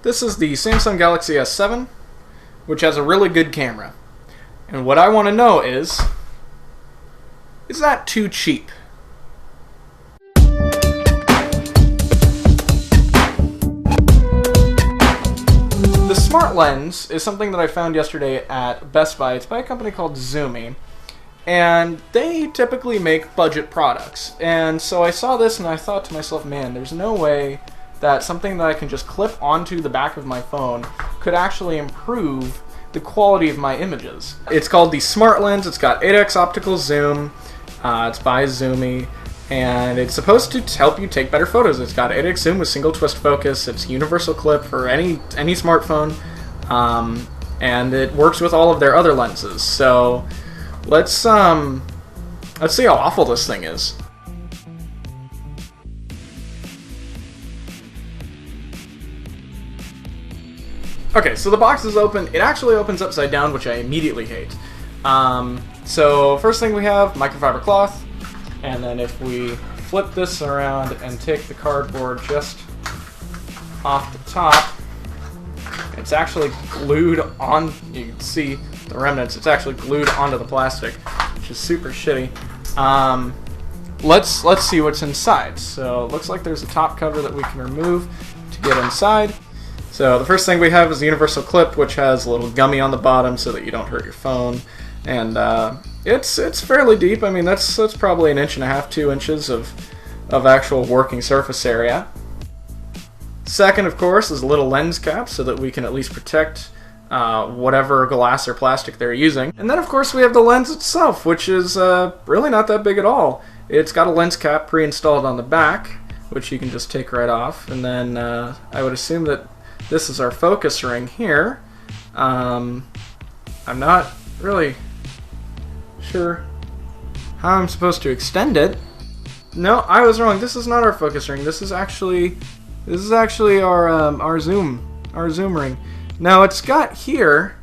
This is the Samsung Galaxy S7, which has a really good camera. And what I want to know is that too cheap? The SmartLens is something that I found yesterday at Best Buy. It's by a company called Tzumi, and they typically make budget products. And so I saw this and I thought to myself, man, there's no way that something that I can just clip onto the back of my phone could actually improve the quality of my images. It's called the SmartLens. It's got 8x optical zoom. It's by Tzumi, and it's supposed to help you take better photos. It's got 8x zoom with single twist focus. It's universal clip for any smartphone, and it works with all of their other lenses. So let's see how awful this thing is. Okay, so the box is open. It actually opens upside down, which I immediately hate. So first thing we have microfiber cloth, and then if we flip this around and take the cardboard just off the top, it's actually glued on. You can see the remnants. It's actually glued onto the plastic, which is super shitty. Let's see what's inside. So it looks like there's a top cover that we can remove to get inside. So the first thing we have is the universal clip, which has a little gummy on the bottom so that you don't hurt your phone, and it's fairly deep. I mean, that's probably 1.5 inches, 2 inches of actual working surface area. Second, of course, is a little lens cap so that we can at least protect whatever glass or plastic they're using. And then, of course, we have the lens itself, which is really not that big at all. It's got a lens cap pre-installed on the back, which you can just take right off, and then I would assume that this is our focus ring here. I'm not really sure how I'm supposed to extend it. No, I was wrong. This is not our focus ring. This is actually our zoom ring. Now it's got here,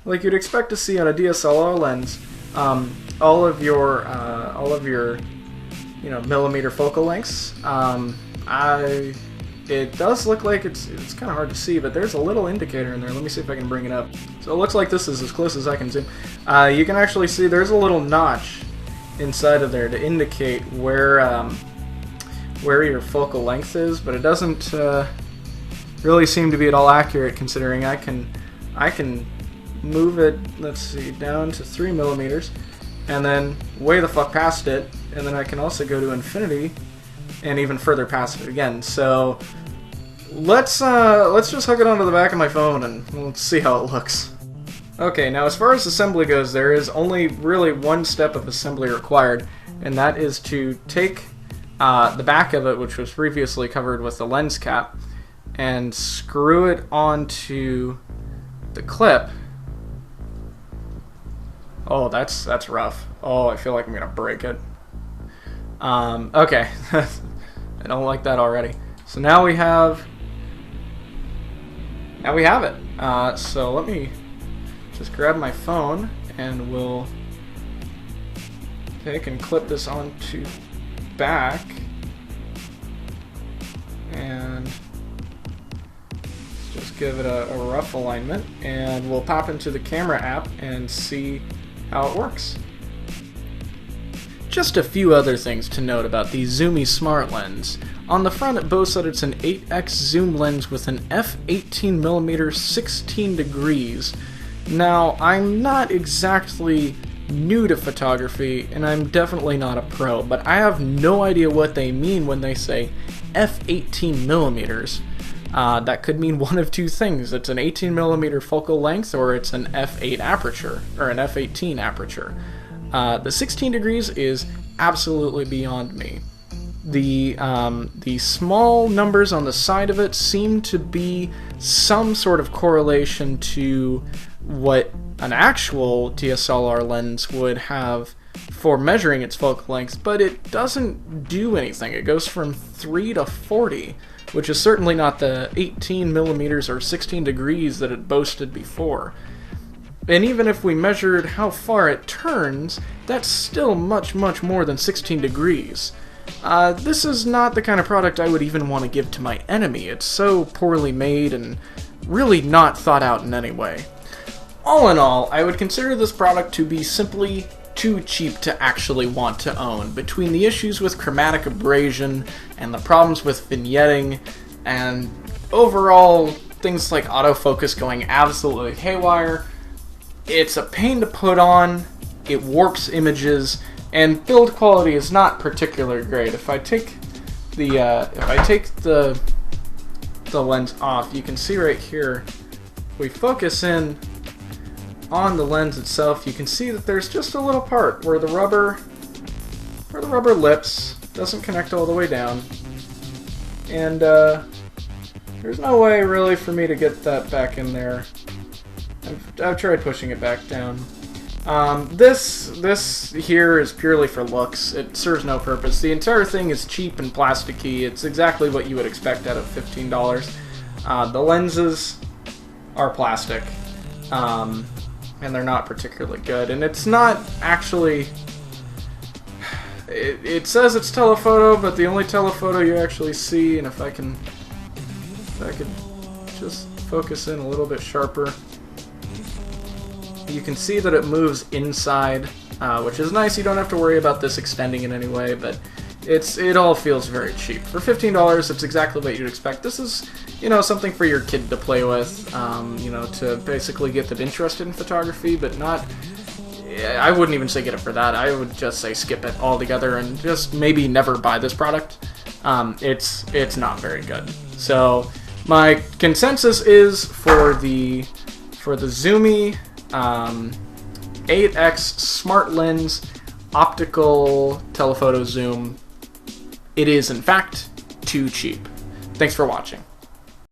like you'd expect to see on a DSLR lens, all of your millimeter focal lengths. It does look like it's kind of hard to see, but there's a little indicator in there. Let me see if I can bring it up. So it looks like this is as close as I can zoom. You can actually see there's a little notch inside of there to indicate where your focal length is, but it doesn't really seem to be at all accurate, considering I can move it, let's see, down to 3 millimeters, and then way the fuck past it, and then I can also go to infinity and even further past it again. So let's just hook it onto the back of my phone and let's see how it looks. Okay, now as far as assembly goes, there is only really one step of assembly required, and that is to take the back of it, which was previously covered with the lens cap, and screw it onto the clip. Oh, that's rough. Oh, I feel like I'm gonna break it. Okay. I don't like that already. So now we have it. So let me just grab my phone and we'll take and clip this onto back, and just give it a rough alignment, and we'll pop into the camera app and see how it works. Just a few other things to note about the Tzumi SmartLens. On the front, it boasts that it's an 8x zoom lens with an f/18mm 16 degrees. Now, I'm not exactly new to photography, and I'm definitely not a pro, but I have no idea what they mean when they say f/18mm. That could mean one of two things. It's an 18mm focal length, or it's an f/8 aperture, or an f/18 aperture. The 16 degrees is absolutely beyond me. The small numbers on the side of it seem to be some sort of correlation to what an actual DSLR lens would have for measuring its focal length, but it doesn't do anything. It goes from 3 to 40, which is certainly not the 18mm or 16 degrees that it boasted before. And even if we measured how far it turns, that's still much, much more than 16 degrees. this is not the kind of product I would even want to give to my enemy. It's so poorly made and really not thought out in any way. All in all, I would consider this product to be simply too cheap to actually want to own. Between the issues with chromatic abrasion and the problems with vignetting and overall things like autofocus going absolutely haywire, it's a pain to put on, it warps images, and build quality is not particularly great. If I take the lens off, you can see right here, if we focus in on the lens itself, you can see that there's just a little part where the rubber lips doesn't connect all the way down, and there's no way really for me to get that back in there. I've tried pushing it back down. This here is purely for looks. It serves no purpose. The entire thing is cheap and plasticky. It's exactly what you would expect out of $15. The lenses are plastic, and they're not particularly good. And it's not actually... It says it's telephoto, but the only telephoto you actually see, and if I could just focus in a little bit sharper, you can see that it moves inside, which is nice. You don't have to worry about this extending in any way, but it all feels very cheap. For $15, it's exactly what you'd expect. This is, something for your kid to play with, to basically get them interested in photography, but not... I wouldn't even say get it for that. I would just say skip it altogether and just maybe never buy this product. It's not very good. So my consensus is for the Tzumi 8X SmartLens optical telephoto zoom, it is in fact too cheap. Thanks for watching.